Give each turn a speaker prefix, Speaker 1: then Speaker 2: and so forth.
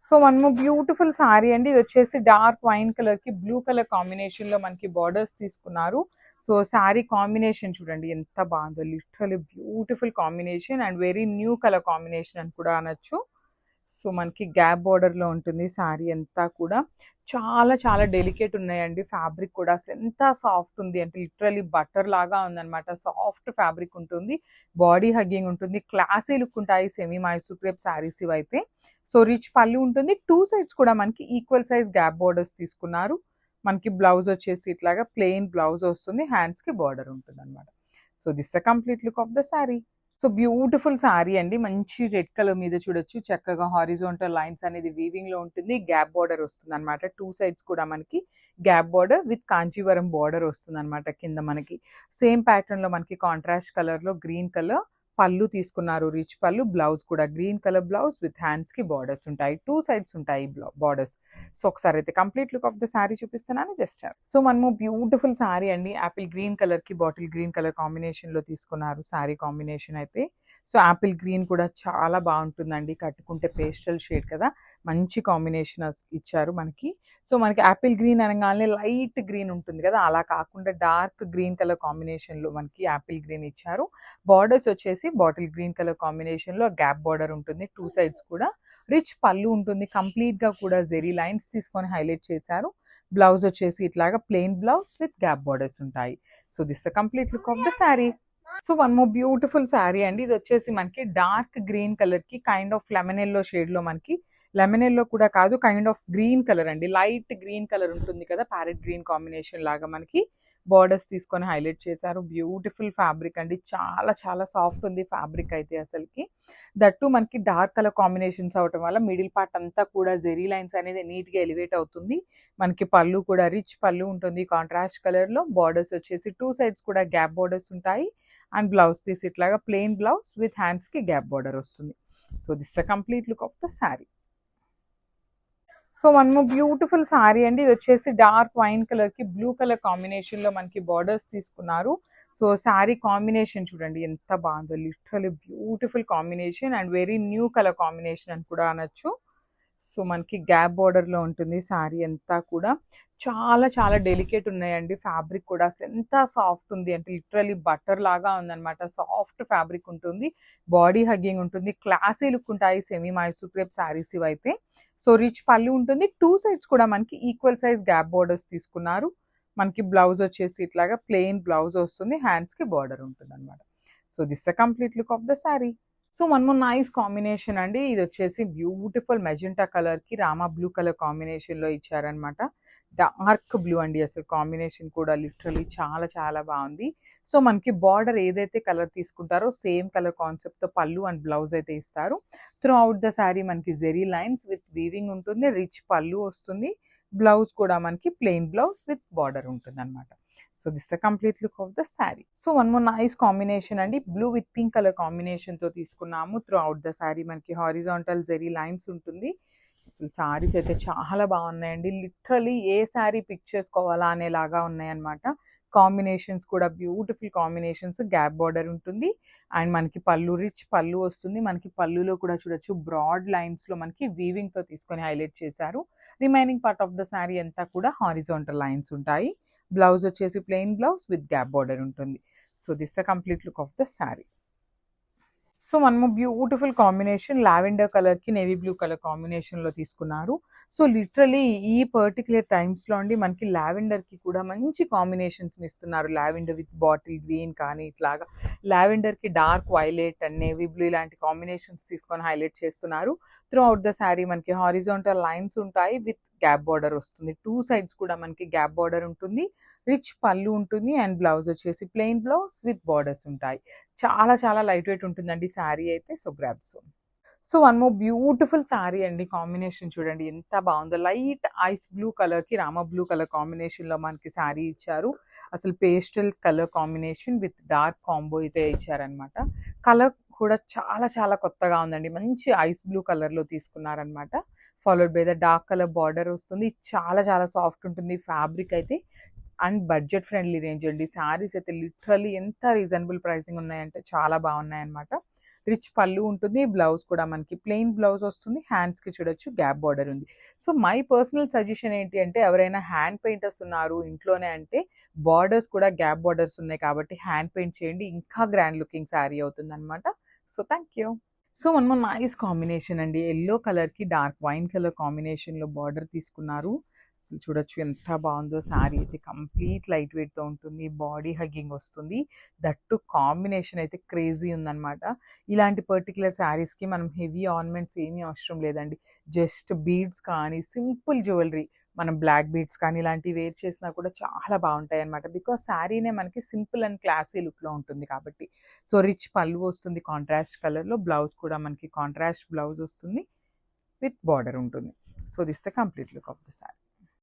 Speaker 1: So one more beautiful sorry అండి. ఇది వచ్చేసి డార్క్ వైన్ కలర్ కి బ్లూ కలర్ కాంబినేషన్ లో మనకి బార్డర్స్ తీసుకున్నారు. సో సారీ కాంబినేషన్ చూడండి ఎంత బాగుందో, literally beautiful combination and very new colour combination అని కూడా అనొచ్చు. సో మనకి గ్యాప్ బార్డర్ లో ఉంటుంది సారీ అంతా కూడా. చాలా చాలా డెలికేట్ ఉన్నాయండి. ఫ్యాబ్రిక్ కూడా అసలు ఎంత సాఫ్ట్ ఉంది అంటే లిటరలీ బటర్ లాగా ఉందన్నమాట. సాఫ్ట్ ఫ్యాబ్రిక్ ఉంటుంది, బాడీ హగ్గింగ్ ఉంటుంది, క్లాసీ లుక్ ఉంటాయి సెమీ మైసూర్ క్రేప్ శారీస్ ఇవైతే. సో రిచ్ పళ్ళు ఉంటుంది, టూ సైడ్స్ కూడా మనకి ఈక్వల్ సైజ్ గ్యాప్ బార్డర్స్ తీసుకున్నారు. మనకి బ్లౌజ్ వచ్చేసి ఇట్లాగా ప్లెయిన్ బ్లౌజ్ వస్తుంది, హ్యాండ్స్ కి బార్డర్ ఉంటుంది అనమాట. So this the complete look of the saree. So beautiful sorry అండి. మంచి రెడ్ కలర్ మీద చూడొచ్చు, చక్కగా హారిజోంటల్ లైన్స్ అనేది వీవింగ్ లో ఉంటుంది. గ్యాప్ బార్డర్ వస్తుంది అనమాట. టూ సైడ్స్ కూడా మనకి gap border with Kanjeevaram border వస్తుంది అనమాట. కింద మనకి సేమ్ ప్యాటర్న్ లో మనకి కాంట్రాస్ట్ కలర్ లో గ్రీన్ కలర్ పళ్ళు తీసుకున్నారు, రిచ్ పళ్ళు. బ్లౌజ్ కూడా green colour blouse with hands కి బార్డర్స్ ఉంటాయి, టూ సైడ్స్ ఉంటాయి బార్డర్స్. సో ఒకసారి అయితే complete look of the sari చూపిస్తున్నాను జస్ట్. సో మనము బ్యూటిఫుల్ శారీ అండి. యాపిల్ గ్రీన్ కలర్ కి బాటిల్ గ్రీన్ కలర్ కాంబినేషన్ లో తీసుకున్నారు శారీ కాంబినేషన్ అయితే. సో యాపిల్ గ్రీన్ కూడా చాలా బాగుంటుందండి, కట్టుకుంటే పేస్టల్ షేడ్ కదా, మంచి కాంబినేషన్ ఇచ్చారు మనకి. సో మనకి యాపిల్ గ్రీన్ అనగానే లైట్ గ్రీన్ ఉంటుంది కదా, అలా కాకుండా డార్క్ గ్రీన్ కలర్ కాంబినేషన్ లో మనకి యాపిల్ గ్రీన్ ఇచ్చారు. బార్డర్స్ వచ్చేసి బాటిల్ గ్రీన్ కలర్ కాంబినేషన్ లో గ్యాప్ బార్డర్ ఉంటుంది, టూ సైడ్స్ కూడా. రిచ్ పళ్ళు ఉంటుంది, కంప్లీట్ గా కూడా జెరీ లైన్స్ తీసుకొని హైలైట్ చేశారు. బ్లౌజ్ వచ్చేసి ఇట్లాగా plain blouse with gap borders ఉంటాయి. So this the complete look of the saree. So one more beautiful saree అండి. ఇది వచ్చేసి మనకి డార్క్ గ్రీన్ కలర్ కి kind of lemon yellow shade లో, మనకి లెమన్ ఎల్లో కూడా కాదు, కైండ్ ఆఫ్ గ్రీన్ కలర్ అండి. లైట్ గ్రీన్ కలర్ ఉంటుంది కదా, ప్యారెట్ గ్రీన్ కాంబినేషన్ లాగా మనకి బార్డర్స్ తీసుకొని హైలైట్ చేశారు. బ్యూటిఫుల్ ఫ్యాబ్రిక్ అండి, చాలా చాలా సాఫ్ట్ ఉంది ఫ్యాబ్రిక్ అయితే అసలుకి. దట్టు మనకి డార్క్ కలర్ కాంబినేషన్స్ అవటం వల్ల మిడిల్ పార్ట్ అంతా కూడా జెరీ లైన్స్ అనేది నీట్ గా ఎలివేట్ అవుతుంది. మనకి పళ్ళు కూడా రిచ్ పళ్ళు ఉంటుంది కాంట్రాస్ట్ కలర్ లో. బార్డర్స్ వచ్చేసి టూ సైడ్స్ కూడా గ్యాప్ బార్డర్స్ ఉంటాయి. అండ్ బ్లౌజ్ పీస్ ఇట్లాగా ప్లెయిన్ బ్లౌజ్ విత్ హ్యాండ్స్ కి గ్యాప్ బార్డర్ వస్తుంది. So this the complete look of the saree. So one more beautiful sorry అండి. ఇది వచ్చేసి డార్క్ వైన్ కలర్ కి బ్లూ కలర్ కాంబినేషన్ లో మనకి బార్డర్స్ తీసుకున్నారు. సో శారీ కాంబినేషన్ చూడండి ఎంత బాగుందో, literally beautiful combination and very new colour combination అని కూడా అనొచ్చు. సో మనకి గ్యాప్ బార్డర్ లో ఉంటుంది శారీ అంతా కూడా. చాలా చాలా డెలికేట్ ఉన్నాయండి. ఫ్యాబ్రిక్ కూడా అసలు ఎంత సాఫ్ట్ ఉంది అంటే లిటరలీ బటర్ లాగా ఉందన్నమాట. సాఫ్ట్ ఫ్యాబ్రిక్ ఉంటుంది, బాడీ హగ్గింగ్ ఉంటుంది, క్లాసీ లుక్ ఉంటాయి సెమీ మైసూర్ క్రేప్ శారీస్ ఇవైతే. సో రిచ్ పళ్ళు ఉంటుంది, టూ సైడ్స్ కూడా మనకి ఈక్వల్ సైజ్ గ్యాప్ బార్డర్స్ తీసుకున్నారు. మనకి బ్లౌజ్ వచ్చేసి ఇట్లాగా ప్లెయిన్ బ్లౌజ్ వస్తుంది, హ్యాండ్స్ కి బార్డర్ ఉంటుంది అనమాట. So this the complete look of the saree. So one more nice combination అండి. ఇది వచ్చేసి బ్యూటిఫుల్ మెజెంటా కలర్ కి రామా బ్లూ కలర్ కాంబినేషన్ లో ఇచ్చారనమాట. డార్క్ బ్లూ అండి, అసలు కాంబినేషన్ కూడా లిటరలీ చాలా చాలా బాగుంది. సో మనకి బార్డర్ ఏదైతే కలర్ తీసుకుంటారో సేమ్ కలర్ కాన్సెప్ట్ తో పళ్ళు అండ్ బ్లౌజ్ అయితే ఇస్తారు. త్రూ అవుట్ ద శారీ మనకి జెరీ లైన్స్ విత్ వీవింగ్ ఉంటుంది, రిచ్ పళ్ళు వస్తుంది. బ్లౌజ్ కూడా మనకి ప్లెయిన్ బ్లౌజ్ విత్ బార్డర్ ఉంటుంది అనమాట. So this the complete look of the saree. So one more nice combination అండి. Blue with pink colour combination తో తీసుకున్నాము. త్రూ అవుట్ ద శారీ మనకి హారిజాంటల్ జెరీ లైన్స్ ఉంటుంది. అసలు శారీస్ అయితే చాలా బాగున్నాయండి. లిటరలీ ఏ శారీ పిక్ చేసుకోవాలా అనేలాగా ఉన్నాయన్నమాట. కాంబినేషన్స్ కూడా బ్యూటిఫుల్ కాంబినేషన్స్. గ్యాప్ బార్డర్ ఉంటుంది అండ్ మనకి పళ్ళు రిచ్ పళ్ళు వస్తుంది. మనకి పళ్ళులో కూడా చూడొచ్చు బ్రాడ్ లైన్స్ లో మనకి వీవింగ్ తో తీసుకొని హైలైట్ చేశారు. Remaining part of the saree అంతా కూడా హారిజాంటల్ లైన్స్ ఉంటాయి. బ్లౌజ్ వచ్చేసి plain blouse with gap border ఉంటుంది. So this the complete look of the saree. So మనము బ్యూటిఫుల్ కాంబినేషన్ లావెండర్ కలర్ కి నేవీ బ్లూ కలర్ కాంబినేషన్ లో తీసుకున్నారు. సో లిటరలీ ఈ పర్టికులర్ టైమ్స్ లో అండి మనకి లావెండర్ కి కూడా మంచి కాంబినేషన్స్ ఇస్తున్నారు. లావెండర్ విత్ బాటిల్ గ్రీన్ కానీ ఇట్లాగా లావెండర్ కి dark violet and navy blue ఇలాంటి కాంబినేషన్స్ తీసుకొని హైలైట్ చేస్తున్నారు. త్రూ అవుట్ ద శారీ మనకి హారిజాంటల్ లైన్స్ ఉంటాయి విత్ గ్యాప్ బార్డర్ వస్తుంది. టూ సైడ్స్ కూడా మనకి గ్యాప్ బార్డర్ ఉంటుంది, రిచ్ పళ్ళు ఉంటుంది అండ్ బ్లౌజ్ వచ్చేసి ప్లెయిన్ బ్లౌజ్ విత్ బార్డర్స్ ఉంటాయి. చాలా చాలా లైట్ వెయిట్ ఉంటుందండి శారీ అయితే. సో గ్రాబ్ సోన్. So one more beautiful saree అండి. కాంబినేషన్ చూడండి ఎంత బాగుందో, లైట్ ఐస్ బ్లూ కలర్ కి రామా బ్లూ కలర్ కాంబినేషన్ లో మనకి శారీ ఇచ్చారు. అసలు pastel colour combination with dark combo అయితే ఇచ్చారనమాట. కలర్ కూడా చాలా చాలా కొత్తగా ఉందండి. మంచి ఐస్ బ్లూ కలర్ లో తీసుకున్నారనమాట. Followed by the dark colour border వస్తుంది. చాలా చాలా సాఫ్ట్ ఉంటుంది ఫ్యాబ్రిక్ అయితే అండ్ బడ్జెట్ ఫ్రెండ్లీ రేంజ్ అండి. శారీస్ అయితే లిటరలీ ఎంత రీజనబుల్ ప్రైసింగ్ ఉన్నాయంటే చాలా బాగున్నాయి అనమాట. రిచ్ పళ్ళు ఉంటుంది, బ్లౌజ్ కూడా మనకి ప్లెయిన్ బ్లౌజ్ వస్తుంది, హ్యాండ్స్కి చూడొచ్చు గ్యాప్ బార్డర్ ఉంది. సో మై పర్సనల్ సజెషన్ ఏంటి అంటే ఎవరైనా హ్యాండ్ పెయింటర్స్ ఉన్నారు ఇంట్లోనే అంటే బార్డర్స్ కూడా గ్యాప్ బార్డర్స్ ఉన్నాయి కాబట్టి హ్యాండ్ పెయింట్ చేయండి, ఇంకా గ్రాండ్ లుకింగ్ శారీ అవుతుంది అనమాట. So thank you. So one more nice combination అండి, ఎల్లో కలర్కి డార్క్ వైన్ కలర్ కాంబినేషన్లో బార్డర్ తీసుకున్నారు. అసలు చూడొచ్చు ఎంత బాగుందో శారీ అయితే, కంప్లీట్ లైట్ వెయిట్తో ఉంటుంది, బాడీ హగ్గింగ్ వస్తుంది, దట్టు కాంబినేషన్ అయితే క్రేజీ ఉందన్నమాట. ఇలాంటి పర్టికులర్ శారీస్కి మనం హెవీ ఆర్నమెంట్స్ ఏమీ అవసరం లేదండి, జస్ట్ బీడ్స్ కానీ సింపుల్ జ్యువెలరీ మనం బ్లాక్ బీడ్స్ కానీ ఇలాంటివి వేర్ చేసినా కూడా చాలా బాగుంటాయి అనమాట. బికాస్ శారీనే మనకి సింపుల్ అండ్ క్లాసీ లుక్లో ఉంటుంది కాబట్టి. సో రిచ్ పళ్ళు వస్తుంది కాంట్రాస్ట్ కలర్లో, బ్లౌజ్ కూడా మనకి కాంట్రాస్ట్ బ్లౌజ్ వస్తుంది విత్ బార్డర్ ఉంటుంది. So this the complete look of the sari.